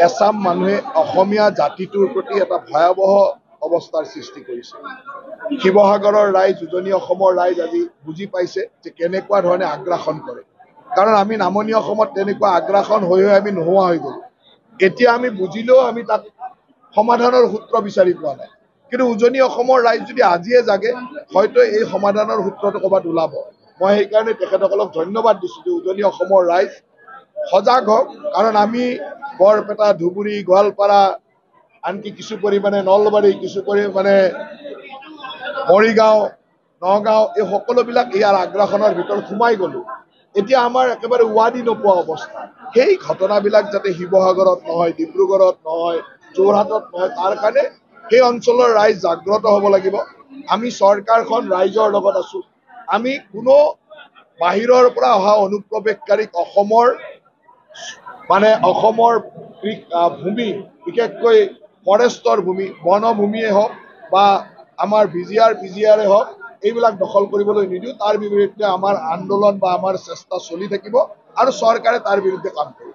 এছাম মানুহে অসমীয়া জাতিটোৰ প্ৰতি এটা ভয়াৱহ অৱস্থাৰ সৃষ্টি কৰিছে। শিৱসাগৰৰ ৰাইজ, উজনি অসমৰ ৰাইজ আজি বুজি পাইছে যে কেনেকুৱা ধৰণে আগ্ৰাসন কৰে। কাৰণ আমি নামনি অসমত তেনেকুৱা আগ্ৰাসন হৈ আমি নোহোৱা হৈ গ'লো। এতিয়া আমি বুজিলেও আমি তাক সমাধানৰ সূত্ৰ বিচাৰি পোৱা নাই। কিন্তু উজনি অসমৰ ৰাইজ যদি আজিয়ে জাগে, হয়তো এই সমাধানৰ সূত্ৰটো ক'ৰবাত ওলাব। মই সেইকাৰণে তেখেতসকলক ধন্যবাদ দিছোঁ যে উজনি অসমৰ ৰাইজ সজাগ হওক। কাৰণ আমি বৰপেটা, ধুবুৰী, গোৱালপাৰা, আনকি কিছু পৰিমাণে নলবাৰী, কিছু পৰিমাণে মৰিগাঁও, নগাঁও, এই সকলোবিলাক ইয়াৰ আগ্ৰাসনৰ ভিতৰত সোমাই গ'লো। এতিয়া আমাৰ একেবাৰে উৱাদি নোপোৱা অৱস্থা। সেই ঘটনাবিলাক যাতে শিৱসাগৰত নহয়, ডিব্ৰুগড়ত নহয়, যোৰহাটত নহয়, তাৰ কাৰণে সেই অঞ্চলৰ ৰাইজ জাগ্ৰত হ'ব লাগিব। আমি চৰকাৰখন ৰাইজৰ লগত আছোঁ। আমি কোনো বাহিৰৰ পৰা অহা অনুপ্ৰৱেশকাৰীক অসমৰ ভূমি, বিশেষকৈ ফৰেষ্টৰ ভূমি, বনভূমিয়ে হওক বা আমাৰ BGR হওক, এইবিলাক দখল কৰিবলৈ নিদিওঁ। তাৰ বিৰুদ্ধে আমাৰ আন্দোলন বা আমাৰ চেষ্টা চলি থাকিব আৰু চৰকাৰে তাৰ বিৰুদ্ধে কাম কৰিব।